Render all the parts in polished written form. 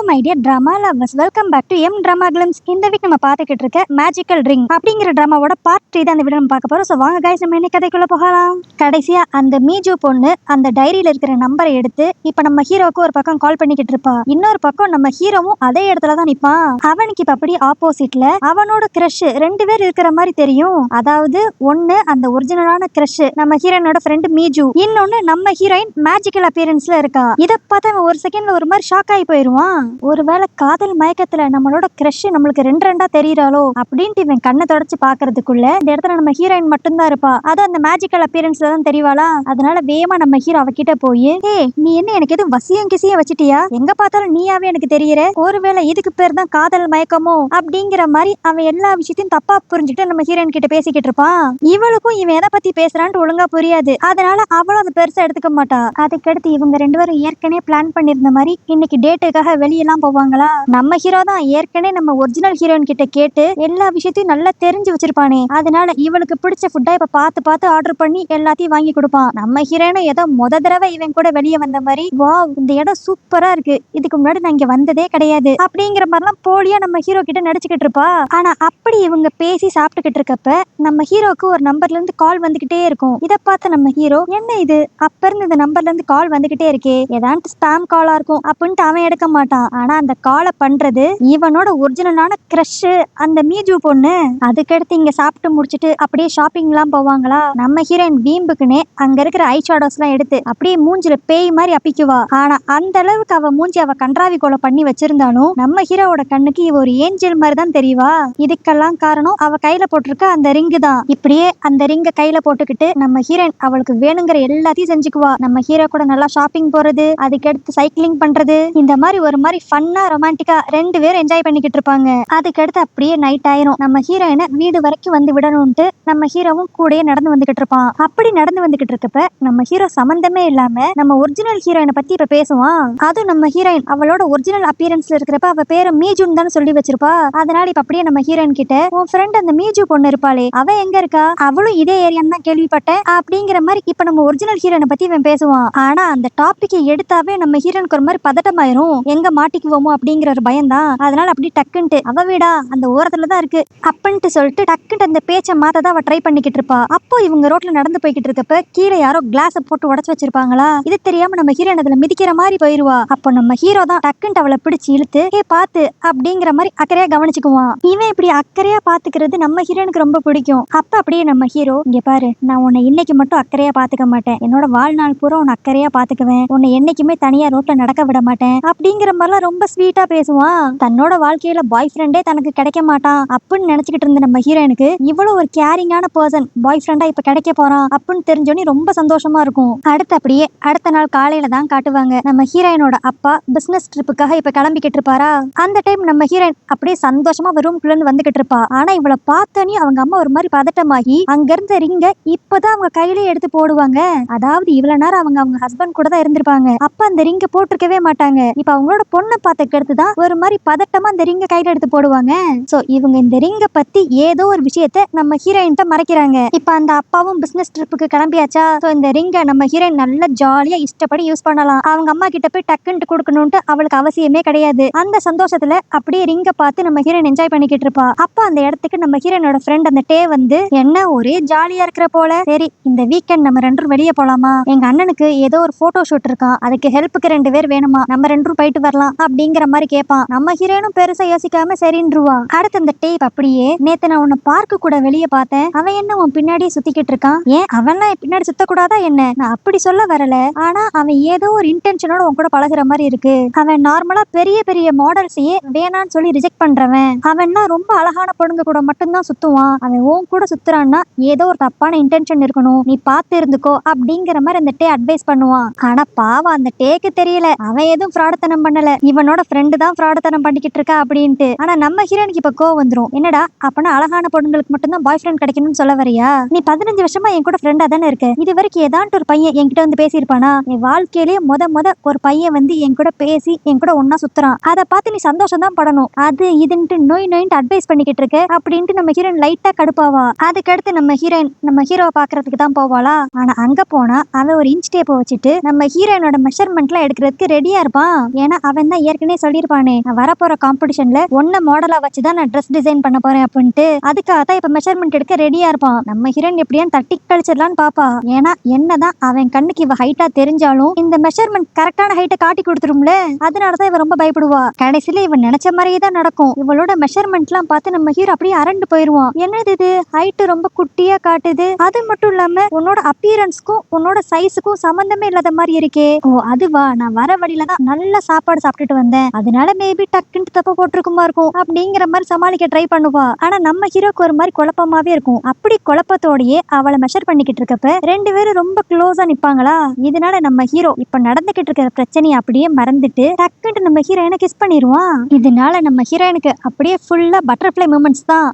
My dear drama lovers, welcome back to எம் drama glimpse. இந்த week நம்ம பார்த்துக்கிட்டு இருக்க மேஜிக்கல் ரிங் அப்படிங்கிற டிராமாவோட பார்ட் 3 தான் இந்த வீடியோ நம்ம பார்க்க போறோம். ஸோ வாங்க கைஸ், நம்ம என்ன கதைக்குள்ள போகலாம். கடைசியா அந்த மீஜு பொண்ணு அந்த டைரியில இருக்கிற நம்பரை எடுத்து இப்ப நம்ம ஹீரோக்கு ஒரு பக்கம் கால் பண்ணிக்கிட்டு இருப்பா. இன்னொரு பக்கம் நம்ம ஹீரோவும் அதே இடத்துல தான் நிப்பான். அவனுக்கு இப்ப அப்படி ஆப்போசிட்ல அவனோட கிரஷ் 2 பேர் இருக்கிற மாதிரி தெரியும். அதாவது ஒன்னு அந்த ஒரிஜினலான கிரஷ் நம்ம ஹீரோனோட ஃப்ரெண்ட் மீஜு, இன்னொன்னு நம்ம ஹீரோயின் மேஜிக்கல் அப்பியரன்ஸ்ல இருக்கா. இத பார்த்தா ஒரு செகண்ட்ல ஒரு மாதிரி ஷாக் ஆகி போயிருவான். ஒருவேளை காதல் மயக்கத்துல நம்மளோட கிரஷ் நம்மளுக்கு ரெண்டா தெரியறாளோ அப்படின்ட்டு இவன் கண்ணை தொடச்சு பாக்குறதுக்குள்ள இந்த இடத்துல நம்ம ஹீரோயின் மட்டும்தான் இருப்பா. அது அந்த மேஜிக்கல் அப்பியரன்ஸ்ல தான் தெரியவாளா. அதனால வேகமா நம்ம ஹீரோ அவகிட்ட போய், நீ என்ன எனக்கு எதுவும் வசியம் கிசியம் வச்சிட்டியா? எங்க பார்த்தாலும் நீயாவே எனக்கு தெரியற. ஒருவேளை இதுக்கு பேர் தான் காதல் மயக்கமோ அப்படிங்கிற மாதிரி அவன் எல்லா விஷயத்தையும் தப்பா புரிஞ்சுட்டு நம்ம ஹீரோயின் கிட்ட பேசிக்கிட்டு இருப்பான். இவளுக்கும் இவன் எதை பத்தி பேசுறான்னு ஒழுங்கா புரியாது. அதனால அவளும் அதை பெருசா எடுத்துக்க மாட்டா. அதுக்கடுத்து இவங்க 2 பேரும் ஏற்கனவே பிளான் பண்ணிருந்த மாதிரி இன்னைக்கு டேட்டுக்காக வெளியெல்லாம் போவாங்களா. நம்ம ஹீரோ தான் ஏற்கனவே நம்ம ஒரிஜினல் ஹீரோயின் கிட்ட கேட்டு எல்லா விஷயத்தையும் நல்லா தெரிஞ்சு வச்சிருப்பானே. அதனால இவளுக்கு பிடிச்ச ஃபுட்டா இப்ப பார்த்து ஆர்டர் பண்ணி எல்லாத்தையும் வாங்கி கொடுப்பான். நம்ம ஹீரோயினும் ஏதோ தடவை இவன் கூட வெளியே வந்த மாதிரி, வாவ் இந்த இடம் சூப்பரா இருக்கு, இதுக்கு முன்னாடி நான் இங்க வந்ததே கிடையாது அப்படிங்கிற மாதிரிலாம் போலியா நம்ம ஹீரோ கிட்ட நடிச்சுக்கிட்டு இருப்பா. ஆனா அப்படி இவங்க பேசி சாப்பிட்டுக்கிட்டு இருக்கப்ப நம்ம ஹீரோக்கு ஒரு நம்பர்ல இருந்து கால் வந்துகிட்டே இருக்கும். இதை பார்த்து நம்ம ஹீரோ, என்ன இது அப்ப இருந்து இந்த நம்பர்ல இருந்து கால் வந்துகிட்டே இருக்கே, ஏதாவது ஸ்பாம் காலா இருக்கும் அப்படின்ட்டு அவன் எடுக்க மாட்டான். ஆனா அந்த காலை பண்றது இவனோட ஒரிஜினலான கிரஷ் அந்த மீஜு பொண்ணு. அதுக்கடுத்து இங்க சாப்பிட்டு முடிச்சிட்டு அப்படியே ஷாப்பிங் எல்லாம் போவாங்களா. நம்ம ஹீரோயின் வீம்புக்குன்னு அங்க இருக்கிற ஐ ஷேடோஸ் எல்லாம் எடுத்து அப்படியே மூஞ்சில பேய் மாதிரி அப்பிக்குவா. ஆனா அந்த அளவுக்கு அவ மூஞ்சி அவ கன்றாவி கோலை பண்ணி வச்சிருந்தாலும் நம்ம ஹீரோவோட கண்ணுக்கு இவ ஒரு ஏஞ்சல் மாதிரி தான் தெரியவா. இதுக்கெல்லாம் காரணம் அவ கையில போட்டிருக்க அந்த ரிங்கு தான். இப்படியே அந்த ரிங்க கையில போட்டுக்கிட்டு நம்ம ஹீரோயின் அவளுக்கு வேணுங்கிற எல்லாத்தையும் செஞ்சுக்குவா. நம்ம ஹீரோ கூட நல்லா ஷாப்பிங் போறது, அதுக்கடுத்து சைக்கிளிங் பண்றது, இந்த மாதிரி ஒரு மாதிரி ஃபன்னா ரொமான்டிக்கா 2 பேரும் என்ஜாய் பண்ணிக்கிட்டு இருப்பாங்க. அதுக்கடுத்து அப்படியே நைட் ஆயிரும். நம்ம ஹீரோயினை வீடு வரைக்கும் வந்து விடணும்ட்டு நம்ம ஹீரோவும் கூடயே நடந்து வந்துகிட்டு இருப்பான். அப்படி நடந்து வந்துகிட்டு இருக்கப்ப நம்ம ஹீரோ சம்பந்தமே இல்லாம நம்ம ஒரிஜினல் ஹீரோயினை பத்தி இப்ப பேசுவான். அதுவும் நம்ம ஹீரோயின் அவளோட ஒரிஜினல் அப்பியரன்ஸ்ல இருக்கிறப்ப அவ பேரு மீஜுன்னு தான் சொல்லி வச்சிருப்பா. அதனால இப்ப அப்படியே நம்ம ஹீரோயின் கிட்ட, உன் ஃப்ரெண்ட் அந்த மீஜு பொண்ணு இருப்பாளே அவ எங்க இருக்கா, அவளும் இதே ஏரியான்னு தான் கேள்விப்பட்டேன் அப்படிங்கிற மாதிரி இப்ப நம்ம ஒரிஜினல் ஹீரோயினை பத்தி இவன் பேசுவான். ஆனா அந்த டாபிக் எடுத்தாவே நம்ம ஹீரோனுக்கு ஒரு மாதிரி பதட்டமாயிரும். எங்க மாட்டிக்குவோமோ அப்படிங்கிற ஒரு பயம் தான். அதனால அப்படி டக்குன்ட்டு, அவ வீடா அந்த ஓரத்துலதான் இருக்கு அப்படின்ட்டு சொல்லிட்டு டக்குன்ட்டு அந்த பேச்சை மாத்ததான் அவ ட்ரை பண்ணிக்கிட்டு இருப்பா. அப்போ இவங்க ரோட்ல நடந்து போய்கிட்டு இருக்கப்ப கீழே யாரோ கிளாஸ போட்டு உடச்சு வச்சிருப்பாங்களா. இது தெரியாம நம்ம ஹீரோயின் அதுல மிதிக்கிற மாதிரி போயிருவா. அப்போ நம்ம ஹீரோ தான் டக்குன்ட்டு அவளை பிடிச்சு இழுத்து, பாத்து அப்படிங்கிற மாதிரி அக்கறையா கவனிச்சுக்குவான். இவன் இப்படி அக்கறையா பாத்துக்கிறது நம்ம ஹீரோனுக்கு ரொம்ப பிடிக்கும். அப்ப அப்படியே நம்ம ஹீரோ, இங்க பாரு, நான் உன்னை இன்னைக்கு மட்டும் அக்கறையா பாத்துக்க மாட்டேன், என்னோட வாழ்நாள் பூரா உன்னை அக்கறையா பாத்துக்குவேன், உன்னை என்னைக்குமே தனியா ரோட்ல நடக்க விட மாட்டேன் அப்படிங்கிற மாதிரிலாம் ரொம்ப ஸ்வீட்டா பேசுவான். தன்னோட வாழ்க்கையில பாய் ஃப்ரெண்டே தனக்கு கிடைக்க மாட்டான் அப்படின்னு நினைச்சுக்கிட்டு இருந்த நம்ம ஹீரோனுக்கு இவ்வளவு ஒரு கேரிங்கான பர்சன் பாய் ஃப்ரெண்டா இப்ப கிடைக்க போறான் அப்படின்னு தெரிஞ்சோன்னே ரொம்ப சந்தோஷமா இருக்கும். அடுத்த நாள் காலையில தான் காட்டுவாங்க. நம்ம ஹீரோயினோட அப்பா பிசினஸ் ட்ரிப்புக்காக இப்ப கிளம்பிக்கிட்டு இருப்பாரா. அந்த டைம் நம்ம ஹீரோயின் அப்படியே சந்தோஷமா ரூம்குள்ள இருந்து வந்துகிட்டு இருப்பா. ஆனா இவளை பார்த்தோன்னே அவங்க அம்மா ஒரு மாதிரி பதட்டமாகி அங்க இருந்த ரிங்க இப்பதான் அவங்க கையிலே எடுத்து போடுவாங்க. அதாவது இவ்வளவு நேரம் அவங்க ஹஸ்பண்ட் கூட தான் இருந்திருப்பாங்க. அப்ப அந்த ரிங்க போட்டிருக்கவே மாட்டாங்க. இப்ப அவங்களோட பொண்ணை பார்த்துக்கு எடுத்துதான் ஒரு மாதிரி பதட்டமா அந்த ரிங்க கையில எடுத்து போடுவாங்க. சோ இவங்க இந்த ரிங்க பத்தி ஏதோ ஒரு விஷயத்த நம்ம ஹீரோயின் மறைக்கிறாங்க. இப்ப அந்த அப்பாவும் பிசினஸ் ட்ரிப்புக்கு கிளம்பியாச்சா. சோ இந்த ரிங்க நம்ம ஹீரோயின் நல்லா ஜாலியா இஷ்டப்படி யூஸ் பண்ணலாம். அவங்க அம்மா கிட்ட போய் டக்குன்ட்டு கொடுக்கணும்ட்டு அவளுக்கு அவசியமே கிடையாது. அந்த சந்தோஷத்துல அப்படியே ரிங்க பார்த்து நம்ம ஹீரோயின் என்ஜாய் பண்ணிக்கிட்டு இருப்பா. அப்ப அந்த இடத்துக்கு நம்ம ஹீரோயினோட ஃப்ரெண்ட் அந்த டே வந்து, என்ன ஒரே ஜாலியா இருக்கிற போல, சரி இந்த வீக்கெண்ட் நம்ம 2 வெளியே போலாமா, எங்க அண்ணனுக்கு ஏதோ ஒரு போட்டோ ஷூட் இருக்கான், அதுக்கு ஹெல்ப்புக்கு 2 பேர் வேணுமா, நம்ம 2 போயிட்டு வரலாம் அப்படிங்கிற மாதிரி கேட்பான். நம்ம ஹீரோயினும் பெருசா யோசிக்காம சரின்றுவா. அடுத்து அந்த டேப் அப்படியே, நேத்து நான் உன்னை பார்க்க கூட வெளியே பார்த்தேன், அவன் என்ன உன் பின்னாடியே சுத்திக்கிட்டு இருக்கான், ஏன் அவன்லாம் பின்னாடி சுத்தக்கூடாதா என்ன, நான் அப்படி சொல்ல வரல, ஆனா அவன் ஏதோ ஒரு இன்டென்ஷனோட உன் கூட பழகுற மாதிரி இருக்கு, அவன் நார்மலா பெரிய பெரிய மாடல்ஸையே வேணான்னு சொல்லி ரிஜெக்ட் பண்றவன், அவன்னா ரொம்ப அழகான பொண்ணுங்க கூட மட்டும்தான் சுத்துவான், அவன் உன் கூட சுத்துறான்னா ஏதோ ஒரு தப்பான இன்டென்ஷன் இருக்கணும், நீ பார்த்து இருந்துக்கோ அப்படிங்கிற மாதிரி அந்த டே அட்வைஸ் பண்ணுவான். ஆனா பாவம் அந்த டேக்கு தெரியல அவன் எதுவும் ஃப்ராடுத்தனம் பண்ணல, இவனோட ஃப்ரெண்டு தான் ஃப்ராடுத்தனம் பண்ணிக்கிட்டு இருக்கா அப்படின்ட்டு. ஆனா நம்ம ஹீரோனுக்கு இப்ப கோவம் வந்துரும். என்னடா அப்பனா அழகான பொண்ணுங்களுக்கு மட்டும்தான் பாய் ஃப்ரெண்ட் கிடைக்கணும்னு சொல்ல வரியா, நீ 15 வருஷமா என் கூட ஃப்ரெண்டா தானே இருக்க, இது வரைக்கும் ஏதாண்டு ஒரு பையன் என்கிட்ட வந்து பேசியிருப்பானா, என் வாழ்க்கையிலேயே முத ஒரு பையன் வந்து என் கூட பேசி என் கூட ஒன்னா சுத்துறான், அதை பார்த்து நீ சந்தோஷம் தான் படணும், அது இதுன்ட்டு நோயின்ட்டு அட்வைஸ் பண்ணிக்கிட்டு இருக்க அப்படின்ட்டு நம்ம ஹீரோயின் லைட்டா கடுப்பாவா. அதுக்கடுத்து நம்ம ஹீரோயின் நம்ம ஹீரோவை பாக்குறதுக்கு தான் போவாளா. ஆனா அங்க போனா அவன் ஒரு இன்ச் டேப்பை வச்சுட்டு நம்ம ஹீரோயினோட மெஷர்மெண்ட்லாம் எடுக்கிறதுக்கு ரெடியா இருப்பான். ஏன்னா அவன் தான் ஏற்கனவே சொல்லியிருப்பானே, நான் வரப்போற காம்படிஷன்ல ஒன்ன மாடலா வச்சுதான் நான் ட்ரெஸ் டிசைன் பண்ண போறேன் அப்படின்ட்டு. அதுக்காக தான் இப்ப மெஷர்மெண்ட் எடுக்க ரெடியா இருப்பான். நம்ம ஹீரோயின் எப்படியான்னு தட்டி கழிச்சிடலான்னு பாப்பா. ஏன்னா என்னதான் அவன் கண்ணுக்கு இவ ஹைட்டா தெரிஞ்சாலும் இந்த மெஷர்மெண்ட் கரெக்டான ஹைட்டை காட்டி கொடுத்துரும்ல, அதனாலதான் இவ ரொம்ப பயப்படுவா. கடைசியில இவன் நினைச்ச மாதிரியே தான் நடக்கும். இவளோட மெஷர்மெண்ட் எல்லாம் பார்த்து நம்ம ஹீரோ அப்படியே அரண்டு போயிருவான். என்னது இது, ஹைட் ரொம்ப குட்டியா காட்டுது, அது மட்டும் இல்லாம உன்னோட அப்பியரன்ஸ்க்கும் உன்னோட சைஸுக்கும் சம்பந்தமே இல்லாத மாதிரி இருக்கே. ஓ அதுவா, நான் வர வழியில தான் நல்ல சாப்பாடு சாப்பிட்டுட்டு வந்தேன், அதனால மேபி டக்குன்னு தப்ப போட்டிருக்குமா இருக்கும் அப்படிங்கிற மாதிரி சமாளிக்க ட்ரை பண்ணுவா. ஆனா நம்ம ஹீரோக்கு ஒரு மாதிரி குழப்பமாவே இருக்கும். அப்படி குழப்பத்தோடயே அவளை மெஷர் பண்ணிக்கிட்டு இருக்கப்ப ரெண்டு பேரும் ரொம்ப க்ளோஸா நிப்பாங்களா. இதனால நம்ம ஹீரோ இப்ப நடந்துகிட்டு இருக்கிற பிரச்சனையை அப்படியே மறந்துட்டு டக்குன்னு நம்ம ஹீரோயினை கிஸ் பண்ணிடுவான். இதனால நம்ம ஹீரோயினுக்கு அப்படியே ஃபுல்லா பட்டர்ஃப்ளை மூமெண்ட்ஸ் தான்.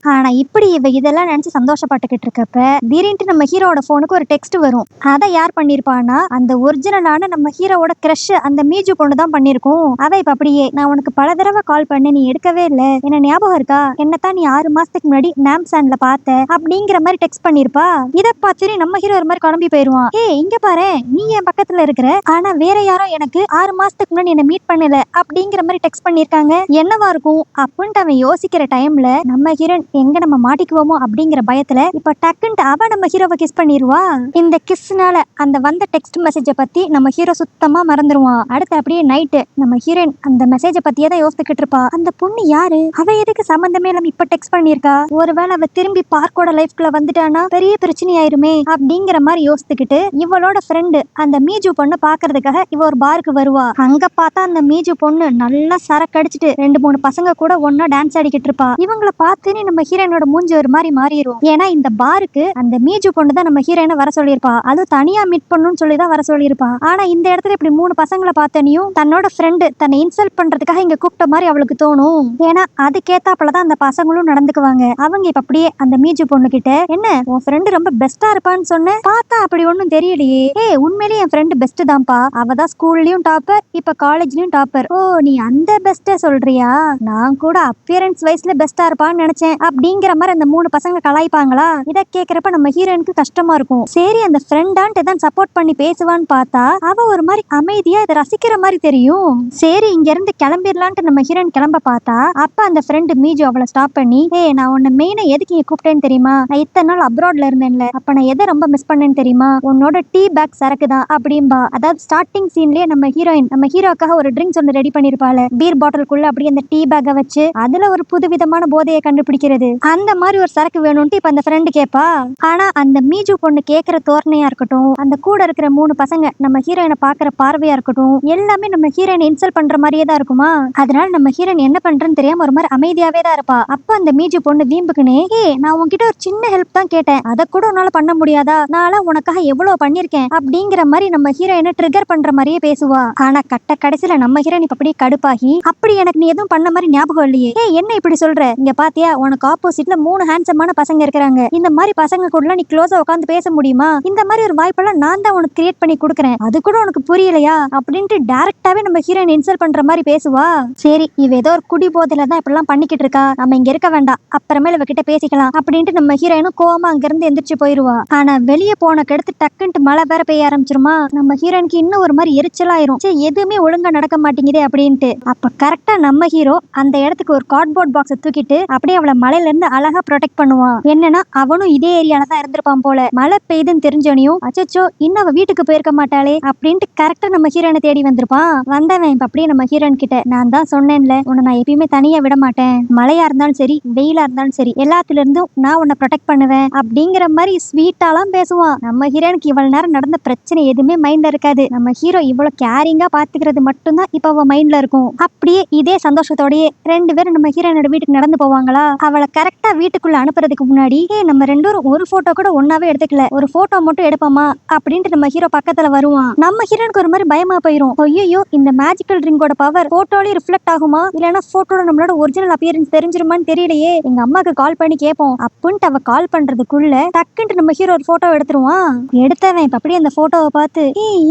ஆனா இப்படி இவ இதெல்லாம் நினைச்சு சந்தோஷப்பட்டுக்கிட்டு இருக்கப்ப திடீர்னு நம்ம ஹீரோட போனுக்கு ஒரு டெக்ஸ்ட் வரும். அதை யார் பண்ணிருப்பானா, அந்த ஒரிஜினலான நம்ம ஹீரோவோட கிரஷ் அந்த மீஜு பொண்ணு தான் பண்ணிருக்கும். அவ இப்ப அப்படியே, நான் உனக்கு பல தடவை கால் பண்ண, நீ எடுக்கவே இல்ல, என்ன ஞாபகம் இருக்கா, என்னத்தான் நீ 6 மாசத்துக்கு முன்னாடி நாம்சான்ல பார்த்த அப்படிங்கிற மாதிரி டெக்ஸ்ட் பண்ணிருப்பா. இதை பார்த்து நம்ம ஹீரோ ஒரு மாதிரி குழம்பி போயிருவான். இங்க பாரு, நீ என் பக்கத்துல இருக்கிற, ஆனா வேற யாரோ எனக்கு 6 மாசத்துக்கு முன்னாடி என்ன மீட் பண்ணல அப்படிங்கிற மாதிரி டெக்ஸ்ட் பண்ணிருக்காங்க, என்னவா இருக்கும் அப்படின்ட்டு அவன் யோசிக்கிற டைம்ல நம்ம ஹீரோ எங்க நம்ம மாட்டிக்குவோமோ அப்படிங்கிற பயத்துல இப்ப டக்குன்ட்டு அவ நம்ம ஹீரோவை கிஸ் பண்ணிடுவா. இந்த கிஸ்னால அந்த வந்த டெக்ஸ்ட் மெசேஜ பத்தி நம்ம ஹீரோ சுத்தமா மறந்துடுவான். அடுத்து அப்படியே நைட்டு நம்ம ஹீரோயின் அந்த மெசேஜ பத்தியே தான் யோசிச்சுக்கிட்டு இருப்பா. அந்த பொண்ணு யாரு, அவ எதுக்கு சம்பந்தமே இல்லாம இப்ப டெக்ஸ்ட் பண்ணிருக்கா, ஒருவேளை அவ திரும்பி பார்க்கோட லைஃப்குள்ள வந்துட்டானா பெரிய பிரச்சனை ஆயிருமே அப்படிங்கிற மாதிரி யோசிச்சுக்கிட்டு இவளோட ஃப்ரெண்டு அந்த மீஜு பொண்ணு பாக்குறதுக்காக இவ ஒரு பாருக்கு வருவா. அங்க பார்த்தா அந்த மீஜு பொண்ணு நல்லா சரக்கு அடிச்சுட்டு 2-3 பசங்க கூட ஒன்னா டான்ஸ் ஆடிக்கிட்டு இருப்பா. இவங்களை பார்த்து நம்ம ஹீரோயினோட மூஞ்சி ஒரு மாதிரி மாறிடும். ஏன்னா இந்த பாருக்கு அந்த மீஜு பொண்ணு தான் நம்ம ஹீரோயினை வர சொல்லியிருப்பா. அது தனியா மீட் பண்ணணும்னு சொல்லி தான் வர சொல்லியிருப்பா. ஆனா இந்த இடத்துல இப்படி 3 பசங்களை பார்த்தனையும் தன்னோட ஃப்ரெண்டு தன்னை இன்சல்ட் பண்றதுக்காக இங்க கூப்பிட்ட மாதிரி அவளுக்கு தோணும். ஏன்னா அதுக்கேத்தாப்புலதான் அந்த பசங்களும் நடந்துக்குவாங்க. அவங்க இப்ப அப்படியே அந்த மீஜு பொண்ணு கிட்ட, என்ன உன் ஃப்ரெண்டு ரொம்ப பெஸ்டா இருப்பான்னு சொன்ன, பார்த்தா அப்படி ஒண்ணும் தெரியலையே, உண்மையிலேயே என் ஃப்ரெண்டு பெஸ்ட் தான்ப்பா, அவ தான் ஸ்கூல்லயும் டாப்பர், இப்ப காலேஜ்லயும் டாப்பர். ஓ நீ அந்த பெஸ்ட சொல்றியா, நான் கூட அப்பியரன்ஸ் வைஸ்ல பெஸ்டா இருப்பான்னு நினைச்சேன் அப்படிங்கிற மாதிரி அந்த 3 பசங்க கலாய்ப்பாங்களா. இதை கேட்கிறப்ப நம்ம ஹீரோயினுக்கு கஷ்டமா இருக்கும். சரி அந்த ஃப்ரெண்டான்ட்டு தான் சப்போர்ட் பண்ணி பேசுவான்னு பார்த்தா அவ ஒரு மாதிரி அமைதியா இதை ரசிக்கிற மாதிரி தெரியும். சரி இங்க இருந்து கிளம்பிடலான்ட்டு நம்ம ஹீரோயின் கிளம்ப பார்த்தா அப்ப அந்த ஃப்ரெண்டு மீஜு அவளை ஸ்டாப் பண்ணி, நான் உன்னை மெயினா எதுக்கு இங்க கூப்பிட்டேன்னு தெரியுமா, நான் இத்தனை நாள் அப்ராட்ல இருந்தேன்ல, அப்ப நான் எதை ரொம்ப மிஸ் பண்ணேன்னு தெரியுமா, உன்னோட டீ பேக் சரக்கு தான் அப்படின்பா. அதாவது ஸ்டார்டிங் சீன்லயே நம்ம ஹீரோயின் நம்ம ஹீரோக்காக ஒரு ட்ரிங்க்ஸ் ஒன்று ரெடி பண்ணிருப்பாள். பீர் பாட்டிலுக்குள்ள அப்படியே அந்த டீ பேக்கை வச்சு அதுல ஒரு புதுவிதமான போதையை கண்டுபிடிக்கிறது. அந்த மாதிரி ஒரு சரக்கு வேணும்ட்டு இப்ப அந்த ஃப்ரெண்டு கேப்பா. ஆனா அந்த மீஜு பொண்ணு கேட்கிற தோரணையா இருக்கட்டும், அந்த கூட இருக்கிற 3 பசங்க நம்ம ஹீரோயினை பாக்குற பார்வையா இருக்கட்டும், எல்லாமே நம்ம ஹீரோயினை இன்சல்ட் பண்ற மாதிரியே தான் இருக்குமா. அதனால நம்ம ஹீரோயின் என்ன பண்றேன்னு தெரியாம ஒரு மாதிரி அமைதியாவே தான் இருப்பா. அப்ப அந்த மீஜு பொண்ணு வீம்புக்குனே, நான் உன்கிட்ட ஒரு சின்ன ஹெல்ப் தான் கேட்டேன், அதை கூட உன்னால பண்ண முடியாதா, நான் உனக்காக எவ்வளவு பண்ணிருக்கேன் அப்படிங்கிற மாதிரி நம்ம ஹீரோயினை ட்ரிகர் பண்ற மாதிரியே பேசுவா. ஆனா கடைசியில நம்ம ஹீரோயின் இப்ப அப்படியே கடுப்பாகி, அப்படி எனக்கு நீ எதுவும் பண்ண மாதிரி ஞாபகம் இல்லையே, என்ன இப்படி சொல்ற, இங்க பாத்தியா உனக்கு ஆப்போசிட்ல 3 ஹேண்ட்ஸமான பசங்க இருக்காங்க, இந்த மாதிரி பசங்க கூட நீ க்ளோஸா உட்காந்து பேச முடியுமா, இந்த மாதிரி ஒரு வாய்ப்பெல்லாம் நான் தான் உனக்கு கிரியேட் பண்ணி கொடுக்குறேன், அது கூட உனக்கு புரியலையா அப்படின்ட்டு டைரக்டாவே நம்ம ஹீரோயின் இன்சல்ட் பண்ற மாதிரி பேசுவா. சரி இவ ஏதோ ஒரு குடி போதையில தான் இப்படிலாம் பண்ணிக்கிட்டு இருக்கா, நம்ம இங்க இருக்க வேண்டாம், அப்புறமேல இவகிட்ட பேசிக்கலாம் அப்படின்ட்டு நம்ம ஹீரோயினும் கோவமா அங்க இருந்து எந்திரிச்சு போயிருவா. ஆனா வெளியே போன கெடுத்து டக்குன்ட்டு மழை வேற பெய்ய ஆரம்பிச்சிருமா. நம்ம ஹீரோயினுக்கு இன்னும் ஒரு மாதிரி எரிச்சலாயிரும், சரி எதுவுமே ஒழுங்கா நடக்க மாட்டேங்குதே அப்படின்ட்டு. அப்ப கரெக்டா நம்ம ஹீரோ அந்த இடத்துக்கு ஒரு கார்ட்போர்ட் பாக்ஸை தூக்கிட்டு அப்படியே அவளை மலையில இருந்து அழகா ப்ரொடெக்ட் பண்ணுவான். என்னன்னா அவனும் இதே ஏரியால தான் இருந்திருப்பான் போல. மழை பெய்யுதுன்னு தெரிஞ்சோனையும் அச்சச்சோ இன்னும் அவ வீட்டுக்கு போயிருக்க மாட்டாளே அப்படின்ட்டு கரெக்டா நம்ம ஹீரோனை தேடி வந்திருப்பான். வந்தவன் இப்ப அப்படியே நம்ம ஹீரோயின் கிட்ட, நான் தான் சொன்னேன்ல உன்னை நான் எப்பயுமே தனியா விட மாட்டேன், மழையா இருந்தாலும் சரி வெயிலா இருந்தாலும் சரி எல்லாத்துல இருந்தும் நான் உன்னை ப்ரொடெக்ட் பண்ணுவேன் அப்படிங்கிற மாதிரி ஸ்வீட்டாலாம் பேசுவான். நம்ம ஹீரோனுக்கு இவ்வளவு நேரம் நடந்த பிரச்சனை எதுவுமே மைண்ட்ல இருக்காது. நம்ம ஹீரோ இவ்வளவு கேரிங்கா பாத்துக்கிறது மட்டும்தான் இப்ப அவ மைண்ட்ல இருக்கும். அப்படியே இதே சந்தோஷத்தோடயே 2 பேரும் நம்ம ஹீரோனோட வீட்டுக்கு நடந்து போவாங்களா. அவளை கரெக்டா வீட்டுக்குள்ள அனுப்புறதுக்கு முன்னாடி, நம்ம 2 பேரும் ஒரு போட்டோ கூட ஒன்னாவே எடுத்துக்கல, ஒரு போட்டோ மட்டும் எடுப்போமா அப்படின்ட்டு நம்ம ஹீரோ பக்கத்துல வருவான். நம்ம ஹீரோனுக்கு ஒரு மாதிரி பயமா போயிரும். ஐயோ இந்த மேஜிக்கல் ட்ரிங்கோட பவர் போட்டோலயே ரிஃப்ளெக்ட் ஆகுமா, இல்லனா போட்டோல நம்மளோட ஒரிஜினல் அப்பியரன்ஸ் தெரிஞ்சிருமான்னு தெரியலையே, எங்க அம்மாக்கு கால் பண்ணி கேட்போம் அப்படின்ட்டு அவ கால் பண்றதுக்குள்ள டக்குன்ட்டு நம்ம ஹீரோ ஒரு போட்டோ எடுத்துருவான். எடுத்தவன் இப்ப அப்படியே அந்த போட்டோவை பார்த்து,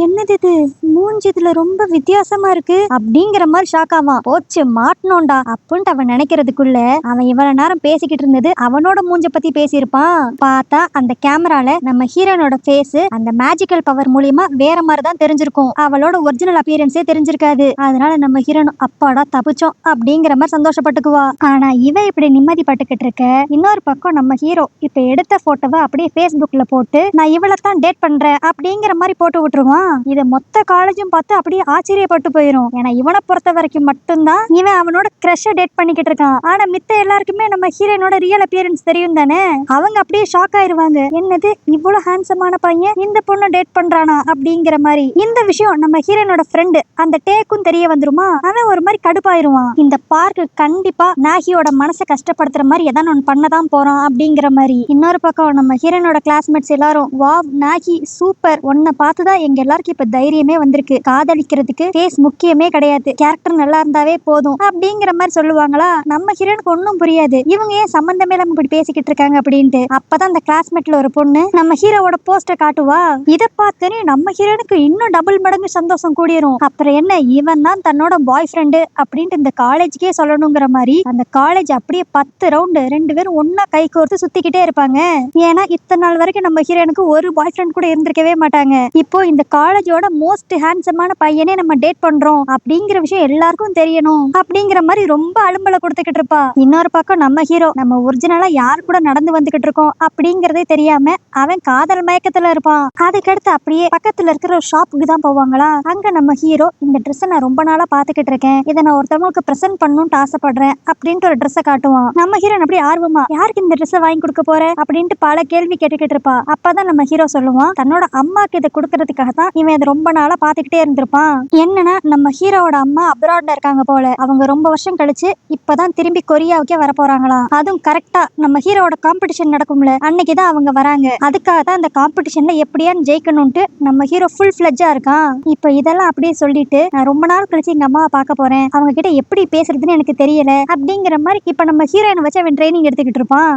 என்னது இது, மூஞ்சி இதுல ரொம்ப வித்தியாசமா இருக்கு அப்படிங்கிற மாதிரி ஷாக் ஆவான். போச்சு மாட்டணும்டா அப்படின்ட்டு அவன் நினைக்கிறதுக்குள்ள அவன் இவ்வளவு நேரம் பேசிக்கிட்டு இருந்தது அவனோட மூஞ்ச பத்தி பேசியிருப்பான். பார்த்தா அந்த கேமரால நம்ம ஹீரோனோட ஃபேஸ் அந்த மேஜிக்கல் பவர் மூலியமா வேற மாதிரி தான் தெரிஞ்சிருக்கும். அவளோட ஒரிஜினல் அப்பியரன்ஸே தெரிஞ்சிருக்காது. அதனால நம்ம ஹீரோனும் அப்பாடா தப்பிச்சோம் அப்படிங்கிற மாதிரி சந்தோஷப்பட்டுக்குவா. ஆனா இவ இப்படி நிம்மதி பட்டுக்கிட்டு இருக்க, இன்னொரு பக்கம் நம்ம ஹீரோ இப்ப எடுத்த போட்டோவை அப்படியே Facebookல போட்டு நான் இவளை தான் டேட் பண்றேன் அப்படிங்கிற மாதிரி போட்டு விட்டுருவான். இதை மொத்த காலேஜும் பார்த்து அப்படியே ஆச்சரியப்பட்டு போயிரும். ஏன்னா இவனை பொறுத்த வரைக்கும் மட்டும்தான் இவன் அவனோட கிரஷ டேட் பண்ணிக்கிட்டு இருக்கான். ஆனா மித்த எல்லாருக்குமே நம்ம ஹீரோனோட ரியல் அப்பியரன்ஸ் தெரியும் தானே. அவங்க அப்படியே ஷாக் ஆயிருவாங்க. என்னது இவ்வளவு ஹேண்ட்ஸமான பையன் இந்த பொண்ணை டேட் பண்றானா அப்படிங்கிற மாதிரி. இந்த விஷயம் நம்ம ஹீரோனோட ஃப்ரெண்டு அந்த டேக்கும் தெரிய வந்துருமா. அவன் ஒரு மாதிரி கடுப்பாயிருவான். இந்த பார்க்கு கண்டிப்பா நாகியோட மனசை கஷ்டப்படுத்துற மாதிரி எதாவது ஒன்று பண்ணதான் போறோம் அப்படிங்கிற மாதிரி. இன்னொரு பக்கம் நம்ம ஹீரோனோட கிளாஸ்மேட்ஸ் எல்லாரும் வாவ் நாகி சூப்பர், உன்னை பார்த்துதான் எங்க எல்லாருக்கும் இப்ப தைரியமே வந்திருக்கு. காதலிக்கிறதுக்கு ஃபேஸ் முக்கியமே கிடையாது, கேரக்டர் நல்லா இருந்தாவே போதும் அப்படிங்கிற மாதிரி சொல்லுவாங்களா. நம்ம ஹீரோனுக்கு ஒன்னும் புரியாது, இவங்க ஏன் சம்பந்தமே இல்லாம இப்படி பேசிக்கிட்டு இருக்காங்க அப்படின்ட்டு. அப்பதான் அந்த கிளாஸ்மேட்ல ஒரு பொண்ணு நம்ம ஹீரோவோட போஸ்டர் காட்டுவா. இதை பார்த்தனே நம்ம ஹீரோனுக்கு இன்னும் டபுள் மடங்கு சந்தோஷம் கூடிரும். அப்புறம் என்ன, இவன் தான் தன்னோட பாய் ஃப்ரெண்டு அப்படின்ட்டு இந்த காலேஜுக்கே சொல்லணுங்கிற மாதிரி அந்த காலேஜ் அப்படியே 10 ரவுண்டு 2 பேரும் ஒன்னா கை கோர்த்து சுத்திக்கிட்டே இருப்பாங்க. ஏன்னா இத்தனை நாள் வரைக்கும் நம்ம ஹீரோனுக்கு ஒரு பாய் ஃப்ரெண்ட் கூட இருந்திருக்கவே மாட்டாங்க. இப்போ இந்த காலேஜோட மோஸ்ட் ஹேண்ட்ஸமான பையனே நம்ம டேட் பண்றோம் அப்படிங்கிற விஷயம் எல்லாருக்கும் தெரியணும் அப்படிங்கிற மாதிரி ரொம்ப அலும்பல கொடுத்துக்கிட்டு இருப்பா. இன்னொரு பக்கம் நம்ம ஹீரோ நம்ம ஒரிஜினலா யார் கூட நடந்து வந்துகிட்டு இருக்கோம் அப்படிங்கறதே தெரியாம அவன் காதல் மயக்கத்துல இருப்பான். அதுக்கடுத்து அப்படியே பக்கத்துல இருக்கிற ஒரு ஷாப்புக்கு தான் போவாங்களா. அங்க நம்ம ஹீரோ இந்த ட்ரெஸ் நான் ரொம்ப நாளா பாத்துக்கிட்டு இருக்கேன், இதை நான் ஒருத்தவங்களுக்கு பிரசன்ட் பண்ணணும்னு ஆசைப்படுறேன் அப்படின்ட்டு ஒரு ட்ரெஸ்ஸை காட்டுவான். நம்ம ஹீரோ அப்படியே ஆர்வமா யாருக்கு இந்த ட்ரெஸ்ஸை வாங்கி கொடுக்க போற அப்படின்ட்டு பல கேள்வி கேட்டுக்கிட்டு இருப்பா. அப்பதான் நம்ம ஹீரோ சொல்லுவான் தன்னோட அம்மாக்கு இதை கொடுக்கறதுக்காக தான் இவன் இதை ரொம்ப நாளா பாத்துக்கிட்டே இருந்திருப்பான். என்னன்னா நம்ம ஹீரோவோட அம்மா அப்ராட்ல இருக்காங்க போல. அவங்க ரொம்ப வருஷம் கழிச்சு இப்பதான் திரும்பி கொரியாவுக்கே வர போறாங்களாம். அதுவும் கரெக்டா நம்ம ஹீரோவோட காம்படிஷன் நடக்கும்ல, அன்னைக்குதான் அவங்க வராங்க. அதுக்காக தான் அந்த காம்படிஷன்ல எப்படியான்னு ஜெயிக்கணும்ட்டு நம்ம ஹீரோ ஃபுல் ஃபிளட்ஜா இருக்கான். இப்ப இதெல்லாம் அப்படியே சொல்லிட்டு நான் ரொம்ப நாள் கழிச்சு எங்க அம்மாவை பார்க்க போறேன், அவங்க கிட்ட எப்படி பேசுறதுன்னு எனக்கு தெரியல அப்படிங்கிற மாதிரி இப்ப நம்ம ஹீரோயினை வச்சு அவன் ட்ரைனிங் எடுத்துக்கிட்டு இருப்பான்.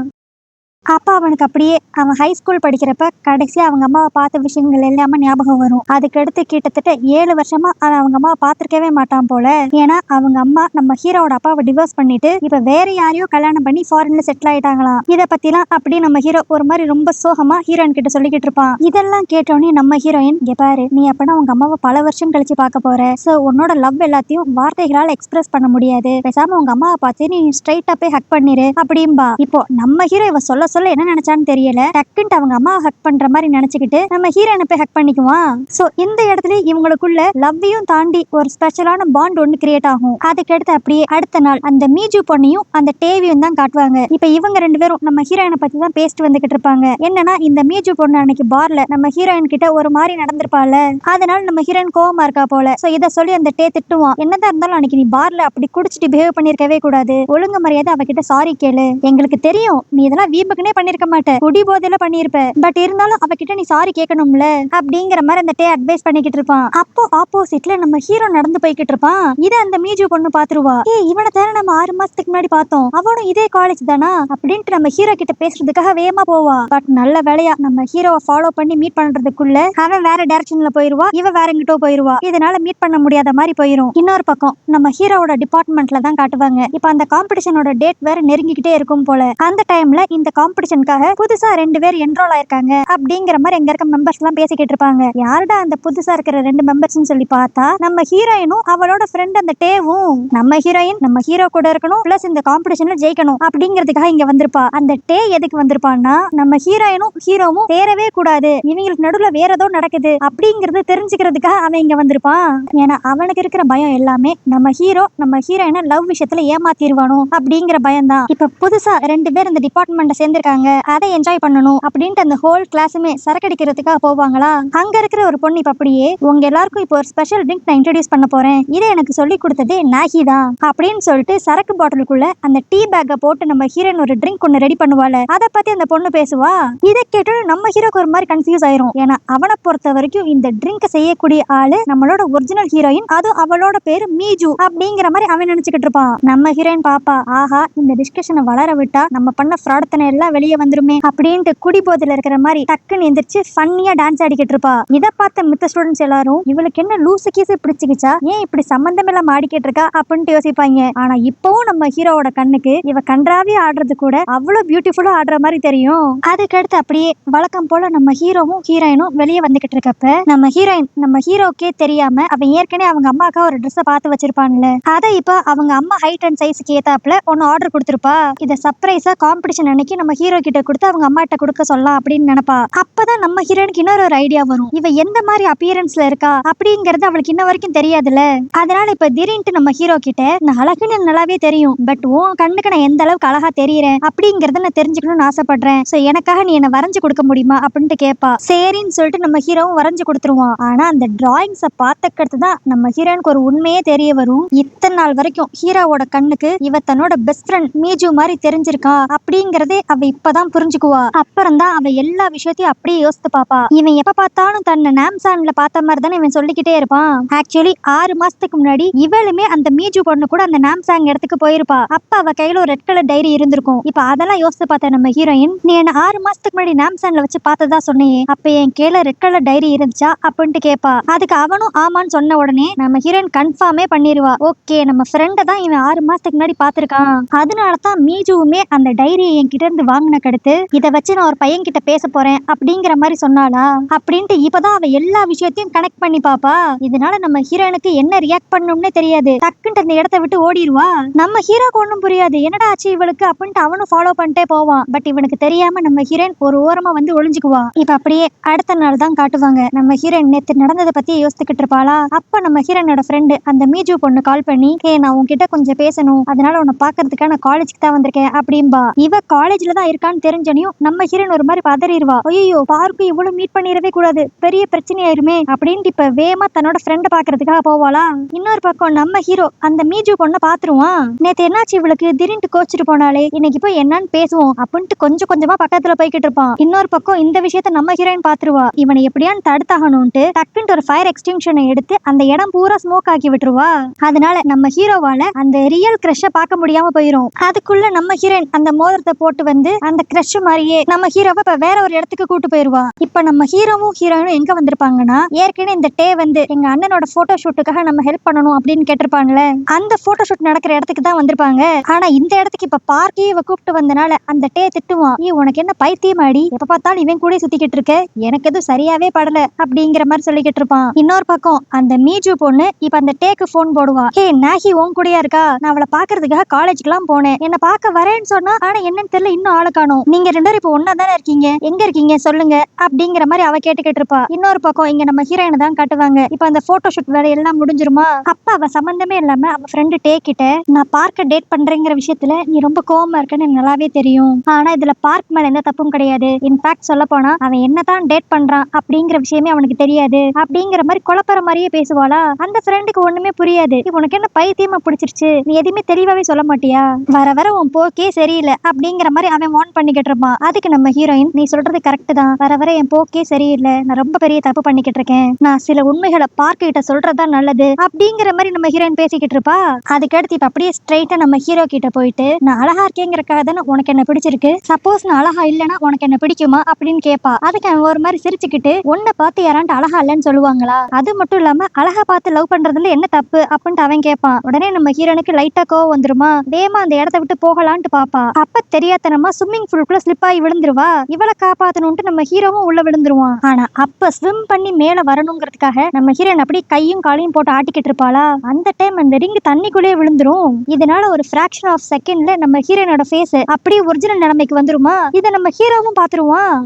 அப்பா அவனுக்கு அப்படியே அவன் ஹை ஸ்கூல் படிக்கிறப்ப கடைசியா அவங்க அம்மாவை பார்த்த விஷயங்கள் எல்லாமே ஞாபகம் வரும். அதுக்கடுத்து கிட்டத்தட்ட 7 வருஷமா அவன் அவங்க அம்மாவை பார்த்திருக்கவே மாட்டான் போல. ஏன்னா அவங்க அம்மா நம்ம ஹீரோவோட அப்பாவை டிவோர்ஸ் பண்ணிட்டு இப்ப வேற யாரையோ கல்யாணம் பண்ணி ஃபாரின்ல செட்டில் ஆயிட்டாங்களாம். இதை பத்திலாம் அப்படி நம்ம ஹீரோ ஒரு மாதிரி ரொம்ப சோகமா ஹீரோயின் கிட்ட சொல்லிக்கிட்டு இருப்பான். இதெல்லாம் கேட்டோடனே நம்ம ஹீரோயின் இங்க பாரு, நீ அப்பனா உங்க அம்மாவை பல வருஷம் கழிச்சு பார்க்க போற, சோ உன்னோட லவ் எல்லாத்தையும் வார்த்தைகளால் எக்ஸ்பிரஸ் பண்ண முடியாது, பேசாம உங்க அம்மாவை பார்த்து நீ ஸ்ட்ரைட்டா போய் ஹக் பண்ணிரு அப்படின்பா. இப்போ நம்ம ஹீரோ இவ சொல்ல என்ன நினைச்சான்னு தெரியல, டக்குன்ட்டு அவங்க அம்மாவை ஹக் பண்ற மாதிரி நினைச்சுக்கிட்டு நம்ம ஹீரோனை போய் ஹக் பண்ணிக்குவான். சோ இந்த இடத்துல இவங்களுக்குள்ள லவ்வையும் தாண்டி ஒரு ஸ்பெஷலான பாண்ட் ஒன்னு கிரியேட் ஆகும். அதுக்கடுத்து அப்படியே அடுத்த நாள் அந்த மீஜு பொண்ணையும் அந்த டேவியும் தான் காட்டுவாங்க. இப்ப இவங்க 2 பேரும் நம்ம ஹீரோயினை பத்தி தான் பேசிட்டு வந்துகிட்டு இருப்பாங்க. என்னன்னா இந்த மீஜு பொண்ணு அன்னைக்கு பார்ல நம்ம ஹீரோயின் கிட்ட ஒரு மாதிரி நடந்திருப்பால, அதனால நம்ம ஹீரோயின் கோவமா இருக்கா போல. சோ இதை சொல்லி அந்த டே திட்டுவான். என்னதான் இருந்தாலும் அன்னைக்கு நீ பார்ல அப்படி குடிச்சிட்டு பிஹேவ் பண்ணிருக்கவே கூடாது, ஒழுங்கு மரியாதை அவகிட்ட சாரி கேளு, எங்களுக்கு தெரியும் நீ இதெல்லாம் வீம்புக்குனே பண்ணிருக்க மாட்ட, குடி போதையில பண்ணிருப்ப, பட் இருந்தாலும் அவகிட்ட நீ சாரி கேட்கணும்ல அப்படிங்கிற மாதிரி அந்த டே அட்வைஸ் பண்ணிக்கிட்டு இருப்பான். அப்போ ஆப்போசிட்ல நம்ம ஹீரோ நடந்து போய்கிட்டு இருப்பான். இதை அந்த மீஜு பொண்ணு பாத்துருவா. இவனை தானே நம்ம 6 மாசத்துக்கு முன்னாடி பார்த்தோம், அவனும் இதே காலேஜ் தானா அப்படின்ட்டு நம்ம ஹீரோ கிட்ட பேசுறதுக்காக வேகமா போவா. பட் நல்ல வேலையா நம்ம ஹீரோவை ஃபாலோ பண்ணி மீட் பண்றதுக்குள்ள அவன் வேற டைரக்ஷன்ல போயிருவா, இவ வேற எங்கிட்டோ போயிருவா. இதனால மீட் பண்ண முடியாத மாதிரி போயிரும். இன்னொரு பக்கம் நம்ம ஹீரோவோட டிபார்ட்மெண்ட்ல தான் காட்டுவாங்க. இப்ப அந்த காம்படிஷனோட டேட் வேற நெருங்கிக்கிட்டே இருக்கும் போல. அந்த டைம்ல இந்த காம்படிஷனுக்காக புதுசா 2 பேர் என்ரோல் ஆயிருக்காங்க அப்படிங்கிற மாதிரி எங்க இருக்க மெம்பர்ஸ் எல்லாம் பேசிக்கிட்டு இருப்பாங்க. யாருடா அந்த புதுசா இருக்கிற 2 மெம்பர்ஸ் சொல்லி பார்த்தா நம்ம ஹீரோயினும் அவளோட ஃப்ரெண்ட் அந்த டேவும். நம்ம ஹீரோயின் நம்ம ஹீரோ கூட இருக்கணும், பிளஸ் இந்த காம்படிஷன்ல ஜெயிக்கணும் அப்படிங்கிறதுக்காக இங்க வந்திருப்பா. அந்த டே எதுக்கு வந்திருப்பான்னா நம்ம ஹீரோயினும் ஹீரோவும் சேரவே கூடாது, இவங்களுக்கு நடுவுல வேற ஏதோ நடக்குது அப்படிங்கறது தெரிஞ்சுக்கிறதுக்காக அவன் இங்க வந்திருப்பான். ஏன்னா அவனுக்கு இருக்கிற பயம் எல்லாமே நம்ம ஹீரோ நம்ம ஹீரோயினை லவ் விஷயத்துல ஏமாத்திடுவானோ அப்படிங்கிற பயம் தான். இப்ப புதுசா 2 பேர் இந்த டிபார்ட்மெண்ட்டை சேர்ந்திருக்காங்க, அதை என்ஜாய் பண்ணணும் அப்படின்ட்டு அந்த ஹோல் கிளாஸுமே சரக்கடிக்கிறதுக்காக போவாங்களா. அங்க இருக்கிற ஒரு பொண்ணு இப்ப அப்படியே உங்க எல்லாருக்கும் இப்போ ஒரு ஸ்பெஷல் ட்ரிங்க் நான் இன்ட்ரோடியூஸ் பண்ண போறேன், இதை எனக்கு சொல்லி கொடுத்ததே நாகி தான் அப்படின்னு சொல்லிட்டு சரக்கு பாட்டிலுக்குள்ள அந்த டீ பேக்கை போட்டு நம்ம ஹீரோயின் ஒரு ட்ரிங்க் ஒன்னு ரெடி பண்ணுவாள். அதை பத்தி அந்த பொண்ணு பேசுவா. இதை கேட்டு நம்ம ஹீரோக்கு ஒரு மாதிரி கன்ஃபியூஸ் ஆயிரும். ஏன்னா அவனை பொறுத்த வரைக்கும் இந்த ட்ரிங்க் செய்யக்கூடிய ஆளு நம்மளோட ஒரிஜினல் ஹீரோயின், அதுவும் அவளோட பேரு மீஜு அப்படிங்கிற மாதிரி அவன் நினைச்சுக்கிட்டு இருப்பான். நம்ம ஹீரோயின் பாப்பா, ஆஹா இந்த டிஸ்கஷனை வளர விட்டா நம்ம பண்ண ஃப்ராடத்தனை எல்லாம் எல்லாம் வெளியே வந்துருமே அப்படின்ட்டு குடி போதையில இருக்கிற மாதிரி டக்குன்னு எந்திரிச்சு ஃபன்னியா டான்ஸ் ஆடிக்கிட்டு இருப்பா. இதை பார்த்த மித்த ஸ்டூடெண்ட்ஸ் எல்லாரும் இவளுக்கு என்ன லூசு கீசு பிடிச்சிக்கிச்சா, ஏன் இப்படி சம்பந்தம் எல்லாம் ஆடிக்கிட்டு இருக்கா அப்படின்ட்டு யோசிப்பாங்க. ஆனா இப்பவும் நம்ம ஹீரோவோட கண்ணுக்கு இவ கன்றாவி ஆடுறது கூட அவ்வளவு பியூட்டிஃபுல்லா ஆடுற மாதிரி தெரியும். அதுக்கடுத்து அப்படியே வழக்கம் போல நம்ம ஹீரோவும் ஹீரோயினும் வெளியே வந்துகிட்டு இருக்கப்ப நம்ம ஹீரோயின் நம்ம ஹீரோக்கே தெரியாம அவன் ஏற்கனவே அவங்க அம்மாக்கா ஒரு ட்ரெஸ் பார்த்து வச்சிருப்பான்ல, அதை இப்ப அவங்க அம்மா ஹைட் அண்ட் சைஸ்க்கு ஏத்தாப்புல ஒன்னு ஆர்டர் கொடுத்திருப்பா. இத சர்ப்ரைஸா காம்படிஷன் அன்னைக்கு நம்ம ஹீரோ கிட்ட கொடுத்து அவங்க அம்மா கிட்ட கொடுக்க சொல்லலாம் அப்படின்னு நினைப்பா. அப்பதான் நம்ம ஹீரோனுக்கு இன்னொரு ஒரு ஐடியா வரும். இவ எந்த மாதிரி அப்பியரன்ஸ்ல இருக்கா அப்படிங்கறது அவளுக்கு இன்ன வரைக்கும் தெரியாதுல்ல. அதனால இப்ப திடீர்னு நம்ம ஹீரோ கிட்ட நான் அழகுன்னு நல்லாவே தெரியும், பட் உன் கண்ணுக்கு நான் எந்த அளவுக்கு அழகா தெரியுறேன் அப்படிங்கறத நான் தெரிஞ்சுக்கணும்னு ஆசைப்படுறேன். சோ எனக்காக நீ என்ன வரைஞ்சு கொடுக்க முடியுமா அப்படின்ட்டு கேட்பா. சரின்னு சொல்லிட்டு நம்ம ஹீரோவும் வரைஞ்சு கொடுத்துருவான். ஆனா அந்த டிராயிங்ஸை பார்த்தக்கிறது தான் நம்ம ஹீரோனுக்கு ஒரு உண்மையே தெரிய வரும். இத்தனை நாள் வரைக்கும் ஹீரோவோட கண்ணுக்கு இவ தன்னோட பெஸ்ட் ஃப்ரெண்ட் மீஜு மாதிரி தெரிஞ்சிருக்கா அப்படிங்கறதே அவ இப்பதான் புரிஞ்சுக்குவா. அப்புறம் தான் அவ எல்லா விஷயத்தையும் அப்படியே யோசித்து பாப்பா. இவன் எப்ப பார்த்தாலும் தன்னை நாம்சான்ல பார்த்த மாதிரி தானே இவன் சொல்லிக்கிட்டே இருப்பான். ஆக்சுவலி 6 மாசத்துக்கு முன்னாடி இவளுமே அந்த மீஜு பொண்ணு கூட அந்த நாம்சாங் இடத்துக்கு போயிருப்பா. அப்ப அவ கையில ஒரு ரெட் கலர் டைரி இருந்திருக்கும். இப்ப அதெல்லாம் யோசித்து பார்த்த நம்ம ஹீரோயின், நீ என்ன 6 மாசத்துக்கு முன்னாடி நாம்சான்ல வச்சு பார்த்ததா சொன்னியே, அப்ப என் கையில ரெட் கலர் டைரி இருந்துச்சா அப்படின்ட்டு கேட்பா. அதுக்கு அவனும் ஆமான்னு சொன்ன உடனே நம்ம ஹீரோயின் கன்ஃபார்மே பண்ணிடுவா. ஓகே, நம்ம ஃப்ரெண்ட தான் இவன் 6 மாசத்துக்கு முன்னாடி பாத்திருக்கான், அதனாலதான் மீஜுவுமே அந்த டைரியை என்கிட்ட இருந்து வாங்கின கடுத்து இதை வச்சு நான் ஒரு பையன் கிட்ட பேச போறேன் அப்படிங்கிற மாதிரி சொன்னாளா அப்படின்ட்டு இப்பதான் அவ எல்லா விஷயத்தையும் கனெக்ட் பண்ணி பாப்பா. இதனால நம்ம ஹீரோனுக்கு என்ன ரியாக்ட் பண்ணணும்னே தெரியாது. டக்குன்ட்டு அந்த இடத்த விட்டு ஓடிடுவா. நம்ம ஹீரோக்கு ஒண்ணும் புரியாது, என்னடா ஆச்சு இவளுக்கு அப்படின்ட்டு அவனும் ஃபாலோ பண்ணிட்டே போவான். பட் இவனுக்கு தெரியாம நம்ம ஹீரோயின் ஒரு ஓரமா வந்து ஒளிஞ்சுக்குவா. இப்ப அப்படியே அடுத்த நாள் தான் காட்டுவாங்க. நம்ம ஹீரோயின் நேத்து நடந்ததை பத்தி யோசிச்சுக்கிட்டு இருப்பாளா. அப்ப நம்ம ஹீரோனோட ஃப்ரெண்டு அந்த மீஜு பொண்ணு கால் பண்ணி, நான் உன்கிட்ட கொஞ்சம் பேசணும், அதனால உன்னை பாக்குறதுக்காக நான் காலேஜுக்கு தான் வந்திருக்கேன் அப்படின்பா. இவ காலேஜ்ல தான் இருக்கான்னு தெரிஞ்சனையும் நம்ம ஹீரோயின் ஒரு மாதிரி பதறிடுவா. ஐயோ, பார்க்கு இவ்வளவு மீட் பண்ணிடவே கூடாது, பெரிய பிரச்சனை ஆயிருமே அப்படின்ட்டு இப்ப வேகமா தன்னோட ஃப்ரெண்ட் பாக்குறதுக்காக போவாளா. இன்னொரு பக்கம் நம்ம ஹீரோ அந்த மீஜு பொண்ணை பாத்துருவான். நேத்து என்னாச்சு இவளுக்கு திடீர்னு கோச்சிட்டு போனாலே, இன்னைக்கு போய் என்னன்னு பேசுவோம் அப்படின்ட்டு கொஞ்சம் கொஞ்சமா பக்கத்துல போய்கிட்டு இருப்பான். இன்னொரு பக்கம் இந்த விஷயத்த நம்ம ஹீரோயின் பாத்துருவா. இவனை எப்படியான்னு தடுத்தாகணும்ட்டு டக்குன்ட்டு ஒரு ஃபயர் எக்ஸ்டிங்ஷனை எடுத்து அந்த இடம் பூரா ஸ்மோக் ஆக்கி விட்டுருவா. அதனால நம்ம ஹீரோவால அந்த ரியல் கிரஷ பார்க்க முடியாம போயிரும். அதுக்குள்ள நம்ம ஹீரோயின் அந்த மோதிரத்தை போட்டு வந்து அந்த கிரஷ் மாதிரியே நம்ம ஹீரோவை இப்ப வேற ஒரு இடத்துக்கு கூட்டு போயிருவா. இப்ப நம்ம ஹீரோவும் ஹீரோயினும் எங்க வந்திருப்பாங்கன்னா, ஏற்கனவே இந்த டே வந்து எங்க அண்ணனோட போட்டோ ஷூட்டுக்காக நம்ம ஹெல்ப் பண்ணணும் அப்படின்னு கேட்டிருப்பாங்கல்ல, அந்த போட்டோ ஷூட் நடக்கிற இடத்துக்கு தான் வந்திருப்பாங்க. ஆனா இந்த இடத்துக்கு இப்ப பார்க்கே இவ கூப்பிட்டு வந்தனால அந்த டே திட்டுவான். உனக்கு என்ன பைத்தியமாடி, எப்ப பார்த்தாலும் இவன் கூட சுத்திக்கிட்டு இருக்க, எனக்கு எதுவும் சரியாவே படல அப்படிங்கிற மாதிரி சொல்லிக்கிட்டு இருப்பான். இன்னொரு பக்கம் அந்த மீஜு பொண்ணு இப்ப அந்த டேக்கு போன் போடுவா. நாகி உன் கூடயா இருக்கா, நான் அவளை பாக்குறதுக்காக காலேஜுக்கு எல்லாம் போனேன், என்ன பார்க்க வரேன்னு சொன்னா, ஆனா என்னன்னு தெரியல இன்னும் ஆளை காணோம், நீங்க 2 பேரும் இப்ப ஒன்னா தானே இருக்கீங்க, எங்க இருக்கீங்க சொல்லுங்க அப்படிங்கிற மாதிரி அவ கேட்டுக்கிட்டு இருப்பா. இன்னொரு பக்கம் இங்க நம்ம ஹீரோயினை தான் காட்டுவாங்க. இப்ப அந்த போட்டோ ஷூட் வேலை எல்லாம் முடிஞ்சிருமா. அப்ப அவ சம்பந்தமே இல்லாம அவ ஃப்ரெண்டு டே கிட்ட, நான் பார்க்க டேட் பண்றேங்கிற விஷயத்துல நீ ரொம்ப கோவமா இருக்கன்னு நல்லாவே தெரியும், ஆனா இதுல பார்க் மேல எந்த தப்பும் கிடையாது, இன்ஃபேக்ட் சொல்ல போனா அவன் என்னதான் டேட் பண்றான் அப்படிங்கிற விஷயமே அவனுக்கு தெரியாது அப்படிங்கிற மாதிரி குழப்பற மாதிரியே பேசுவாளா. அந்த ஃப்ரெண்டுக்கு ஒண்ணுமே புரியாது. உனக்கு என்ன பைத்தியமா பிடிச்சிருச்சு, நீ எதுவுமே தெளிவாவே சொல்ல மாட்டியா, வர வர உன் போக்கே சரியில்லை அப்படிங்கிற மாதிரி அவன் வார்ன் பண்ணிக்கிட்டு இருப்பான். அதுக்கு நம்ம ஹீரோயின், நீ சொல்றது கரெக்ட் தான், வர வர என் போக்கே சரியில்லை, நான் ரொம்ப பெரிய தப்பு பண்ணிக்கிட்டு இருக்கேன், நான் சில உண்மைகளை பார்க்க கிட்ட சொல்றதுதான் நல்லது அப்படிங்கிற மாதிரி நம்ம ஹீரோயின் பேசிக்கிட்டு இருப்பா. அதுக்கடுத்து இப்ப அப்படியே ஸ்ட்ரைட்டா நம்ம ஹீரோ கிட்ட போயிட்டு, நான் அழகா இருக்கேங்கிறக்காக தானே உனக்கு என்ன பிடிச்சிருக்கு, சப்போஸ் நான் அழகா இல்லைன்னா உனக்கு என்ன பிடிக்குமா அப்படின்னு கேட்பா. அதுக்கு அவன் ஒரு மாதிரி சிரிச்சுக்கிட்டு, உன்னை பார்த்து யாராண்டு அழகா இல்லைன்னு சொல்லுவாங்களா, அது மட்டும் இல்லாம அழகா பார்த்து லவ் பண்றதுல என்ன தப்பு அப்படின்ட்டு அவன் கேட்பான். உடனே நம்ம ஹீரோனுக்கு லைட்டா கோவம் வந்துருமா. வேமா அந்த இடத்த விட்டு போகலான்ட்டு பாப்பா. அப்ப தெரியாதனமா ஸ்விம்மிங் பூலுக்குள்ள ஸ்லிப் ஆகி விழுந்துருவா. இவளை காப்பாத்தணும்ட்டு நம்ம ஹீரோவும் உள்ள விழுந்துருவான். ஆனா அப்ப ஸ்விம் பண்ணி மேல வரணுங்கிறதுக்காக நம்ம ஹீரோன் அப்படியே கையும் காலையும் போட்டு ஆட்டிக்கிட்டு இருப்பாளா. அந்த டைம் அந்த ரிங் தண்ணிக்குள்ளேயே விழுந்துரும். இதனால ஒரு ஃபிராக்ஷன் ஆஃப் செகண்ட்ல நம்ம ஹீரோனோட ஃபேஸ் அப்படியே ஒரிஜினல் நிலைமைக்கு வந்துருமா. இதை நம்ம ஹீரோவும் பாத்துருவான்.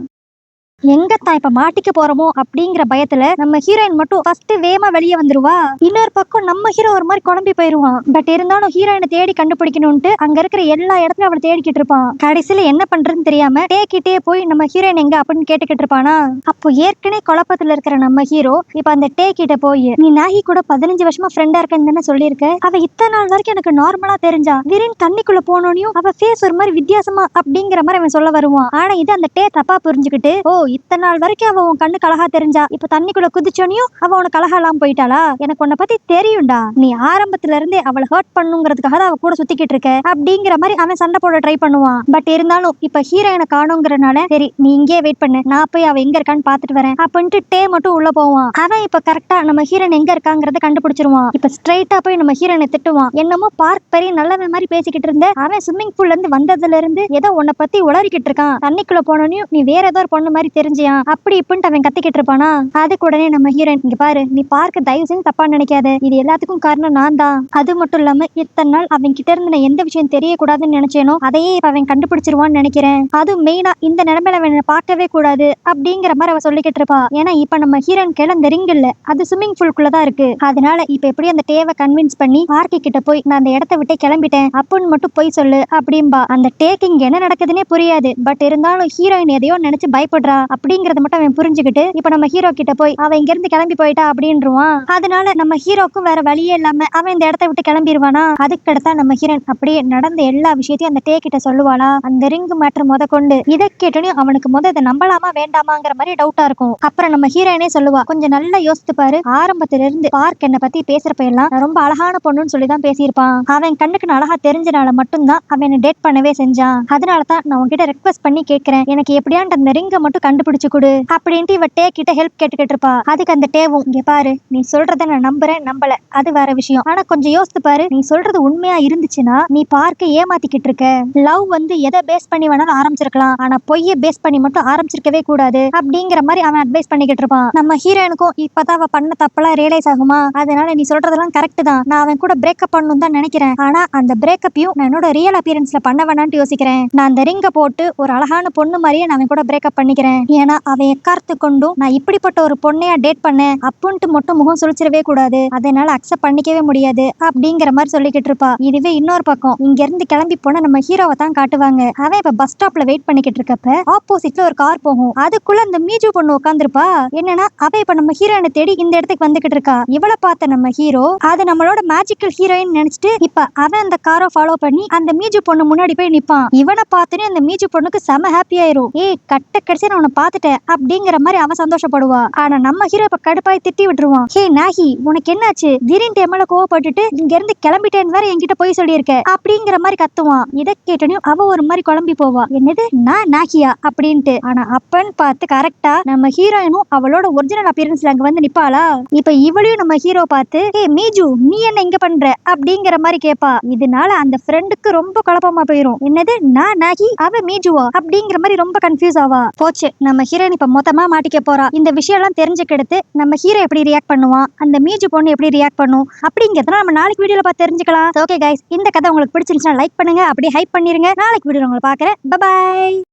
எங்கத்தான் இப்ப மாட்டிக்க போறோமோ அப்படிங்கிற பயத்துல நம்ம ஹீரோயின் மட்டும் ஃபர்ஸ்ட் வேகமா வெளியே வந்துருவா. இன்னொரு பக்கம் நம்ம ஹீரோ ஒரு மாதிரி குழம்பி போயிருவான். பட் இருந்தாலும் ஹீரோயினை தேடி கண்டுபிடிக்கணும்ட்டு அங்க இருக்கிற எல்லா இடத்துலயும் அவளை தேடிக்கிட்டு இருப்பான். கடைசியில என்ன பண்றதுன்னு தெரியாம டேக்கிட்டே போய் நம்ம ஹீரோயின் எங்க அப்படின்னு கேட்டுக்கிட்டு இருப்பானா. அப்போ ஏற்கனவே குழப்பத்துல இருக்கிற நம்ம ஹீரோ இப்ப அந்த டே கிட்ட போய், நீ நாகி கூட 15 வருஷமா ஃப்ரெண்டா இருக்கன்னு தானே சொல்லியிருக்க, அவ இத்தனை நாள் வரைக்கும் எனக்கு நார்மலா தெரிஞ்சா, திடீர்னு தண்ணிக்குள்ள போனோனையும் அவ ஃபேஸ் ஒரு மாதிரி வித்தியாசமா அப்படிங்கிற மாதிரி அவன் சொல்ல வருவான். ஆனா இது அந்த டே தப்பா புரிஞ்சுக்கிட்டு, ஓ இத்தனை நாள் வரைக்கும் அவ உன் கண்ணுக்கு அழகா தெரிஞ்சா, இப்ப தண்ணிக்குள்ள குதிச்சோனியும் அவ உனக்கு அழகா இல்லாம போயிட்டாளா? எனக்கு உன்னை பத்தி தெரியும்டா, நீ ஆரம்பத்துல இருந்தே அவளை ஹர்ட் பண்ணுங்கிறதுக்காக தான் அவ கூட சுத்திக்கிட்டு இருக்க அப்படிங்கிற மாதிரி அவன் சண்டை போட ட்ரை பண்ணுவான். பட் இருந்தாலும் இப்ப ஹீரோயினை காணுங்கிறனால சரி நீ இங்கே வெயிட் பண்ணு, நான் போய் அவ எங்க இருக்கான்னு பாத்துட்டு வரேன் அப்படின்ட்டு டே மட்டும் உள்ள போவான். அவன் இப்ப கரெக்டா நம்ம ஹீரோயின் எங்க இருக்காங்கிறத கண்டுபிடிச்சிருவான். இப்ப ஸ்ட்ரைட்டா போய் நம்ம ஹீரோயினை திட்டுவான். என்னமோ பார்க் பெரிய நல்லவன் மாதிரி பேசிக்கிட்டு இருந்த, அவன் ஸ்விம்மிங் பூல்ல இருந்து வந்ததுல இருந்து ஏதோ உன்னை பத்தி உளறிக்கிட்டு இருக்கான், தண்ணிக்குள்ள போனோனையும் நீ வேற ஏதோ ஒரு பொண்ணு மாதிரி தெரிஞ்சியா அப்படி இப்படின்ட்டு அவன் கத்திக்கிட்டு இருப்பானா. அதுக்கு உடனே நம்ம ஹீரோயின், இங்க பாரு நீ பார்க்க தயவு செஞ்சு தப்பா நினைக்காத, இது எல்லாத்துக்கும் காரணம் நான் தான். அது மட்டும் இல்லாம இத்தனை நாள் அவன் கிட்ட இருந்து நான் எந்த விஷயம் தெரியக்கூடாதுன்னு நினைச்சேனோ அதையே அவன் கண்டுபிடிச்சிருவான்னு நினைக்கிறேன். அதுவும் மெயினா இந்த நிலைமையில அவன் பார்க்கவே கூடாது அப்படிங்கிற மாதிரி அவ சொல்லிக்கிட்டு இருப்பா. ஏன்னா இப்ப நம்ம ஹீரோயின் கையில அந்த ரிங் இல்ல, அது ஸ்விம்மிங் பூல்குள்ளதான் இருக்கு. அதனால இப்ப எப்படி அந்த டேவை கன்வின்ஸ் பண்ணி பார்க்கி கிட்ட போய் நான் அந்த இடத்த விட்டு கிளம்பிட்டேன் அப்படின்னு மட்டும் போய் சொல்லு அப்படின்பா. அந்த டேக்கிங் என்ன நடக்குதுன்னே புரியாது. பட் இருந்தாலும் ஹீரோயின் எதையோ நினைச்சு பயப்படுறா அப்படிங்கறத மட்டும் அவன் புரிஞ்சுக்கிட்டு இப்ப நம்ம ஹீரோ கிட்ட போய் அவ இங்க இருந்து கிளம்பி போயிட்டா அப்படின்றான். அதனால நம்ம ஹீரோக்கும் வேற வழியே இல்லாம அவன் இந்த இடத்த விட்டு கிளம்பிடுவானா. அதுக்கடுத்தா நம்ம ஹீரோயின் அப்படியே நடந்த எல்லா விஷயத்தையும் அந்த டே கிட்ட சொல்லுவாளா. அந்த ரிங் மேட்டர் முத கொண்டு இதை கேட்டோன்னு அவனுக்கு இதை நம்பலாமா வேண்டாமாங்கிற மாதிரி டவுட்டா இருக்கும். அப்புறம் நம்ம ஹீரோயினே சொல்லுவா, கொஞ்சம் நல்லா யோசித்து பாரு, ஆரம்பத்துல இருந்து பார்க் என்ன பத்தி பேசுறப்ப எல்லாம் ரொம்ப அழகான பொண்ணுன்னு சொல்லிதான் பேசியிருப்பான். அவன் கண்ணுக்கு நான் அழகா தெரிஞ்சனால மட்டும்தான் அவன் என்ன டேட் பண்ணவே செஞ்சான். அதனாலதான் நான் உன்கிட்ட ரெக்வஸ்ட் பண்ணி கேட்கிறேன், எனக்கு எப்படியாண்டு அந்த ரிங்கை மட்டும் கண்டுபிடிச்சு கொடு அப்படின்ட்டு இவ டே கிட்ட ஹெல்ப் கேட்டுக்கிட்டு இருப்பா. அதுக்கு அந்த டேவும், இங்க பாரு நீ சொல்றத நான் நம்புறேன் நம்பல அது வேற விஷயம், ஆனா கொஞ்சம் யோசித்து பாரு, நீ சொல்றது உண்மையா இருந்துச்சுன்னா நீ பார்க்க ஏமாத்திக்கிட்டு இருக்க. லவ் எதை பேஸ் பண்ணி வேணாலும் ஆரம்பிச்சிருக்கலாம், ஆனா பொய்ய பேஸ் பண்ணி மட்டும் ஆரம்பிச்சிருக்கவே கூடாது அப்படிங்கிற மாதிரி அவன் அட்வைஸ் பண்ணிக்கிட்டு இருப்பான். நம்ம ஹீரோனுக்கும் இப்பதான் அவ பண்ண தப்பெல்லாம் ரியலைஸ் ஆகுமா. அதனால நீ சொல்றதெல்லாம் கரெக்ட் தான், நான் அவன் கூட பிரேக்கப் பண்ணணும் தான் நினைக்கிறேன். ஆனா அந்த பிரேக்கப்பையும் நான் என்னோட ரியல் அப்பியரன்ஸ்ல பண்ண வேணாம்னு யோசிக்கிறேன். நான் அந்த ரிங்க போட்டு ஒரு அழகான பொண்ணு மாதிரியே நான் அவன் கூட பிரேக்கப் பண்ணிக்கிறேன். ஏன்னா அவன் எக்காரத்து கொண்டும் நான் இப்படிப்பட்ட ஒரு பொண்ணையா டேட் பண்ணேன் அப்படின்ட்டு மட்டும் முகம் சுழிச்சிடவே கூடாது, அதனால அக்செப்ட் பண்ணிக்கவே முடியாது அப்படிங்கிற மாதிரி சொல்லிக்கிட்டு இருப்பா. இதுவே இன்னொரு பக்கம் இங்க இருந்து கிளம்பி போன நம்ம ஹீரோவை தான் காட்டுவாங்க. அவன் இப்ப பஸ் ஸ்டாப்ல வெயிட் பண்ணிக்கிட்டு இருக்கப்ப ஆப்போசிட்ல ஒரு கார் போகும். அதுக்குள்ள அந்த மீஜு பொண்ணு உட்காந்துருப்பா. என்னன்னா அவ இப்ப நம்ம ஹீரோயினை தேடி இந்த இடத்துக்கு வந்துகிட்டு இருக்கா. இவளை பார்த்த நம்ம ஹீரோ அது நம்மளோட மேஜிக்கல் ஹீரோயின் நினைச்சிட்டு இப்ப அவன் அந்த காரை ஃபாலோ பண்ணி அந்த மீஜு பொண்ணு முன்னாடி போய் நிப்பான். இவனை பார்த்துனே அந்த மீஜு பொண்ணுக்கு செம ஹாப்பி ஆயிரும். கட்ட கடைசி நான் உன்னை பார்த்துட்டேன் அப்படிங்கிற மாதிரி அவன் சந்தோஷப்படுவா. ஆனா நம்ம ஹீரோ இப்ப கடுப்பாய் திட்டி விட்டுருவான். ஹே நாகி, உனக்கு என்னாச்சு, திடீர்னு எம்எல்ஏ கோவப்பட்டுட்டு இங்க இருந்து கிளம்பிட்டேன்னு வேற என்கிட்ட போய் சொல்லியிருக்க அப்படிங்கிற மாதிரி கத்துவான். இதை கேட்டனையும் அவ ஒரு மாதிரி குழம்பி போவா. என்னது நான் நாகியா அப்படின்ட்டு. ஆனா அப்பன்னு பார்த்து கரெக்டா நம்ம ஹீரோயினும் அவளோட ஒரிஜினல் அப்பியரன்ஸ்ல அங்க வந்து நிப்பாளா. இப்ப இவளையும் நம்ம ஹீரோ பார்த்து, ஹே மீஜு நீ என்ன இங்க பண்ற அப்படிங்கிற மாதிரி கேப்பா. இதனால அந்த ஃப்ரெண்டுக்கு ரொம்ப குழப்பமா போயிரும். என்னது நான் நாகி அவ மீஜுவா அப்படிங்கிற மாதிரி ரொம்ப கன்ஃபியூஸ் ஆவா. போச்சு, நம்ம ஹீரோயின் இப்ப மொத்தமா மாட்டிக்க போறா. இந்த விஷயம் எல்லாம் தெரிஞ்சுக்கிடுத்து நம்ம ஹீரோ எப்படி ரியாக்ட் பண்ணுவான், அந்த மீஜு பொண்ணு எப்படி ரியாக்ட் பண்ணும் அப்படிங்கறத நம்ம நாளைக்கு வீடியோல பார்த்து தெரிஞ்சுக்கலாம். ஓகே கைஸ், இந்த கதை உங்களுக்கு பிடிச்சிருந்துச்சுன்னா லைக் பண்ணுங்க, அப்படியே ஹைப் பண்ணிருங்க. நாளைக்கு வீடியோ உங்களை பார்க்கறேன். பை.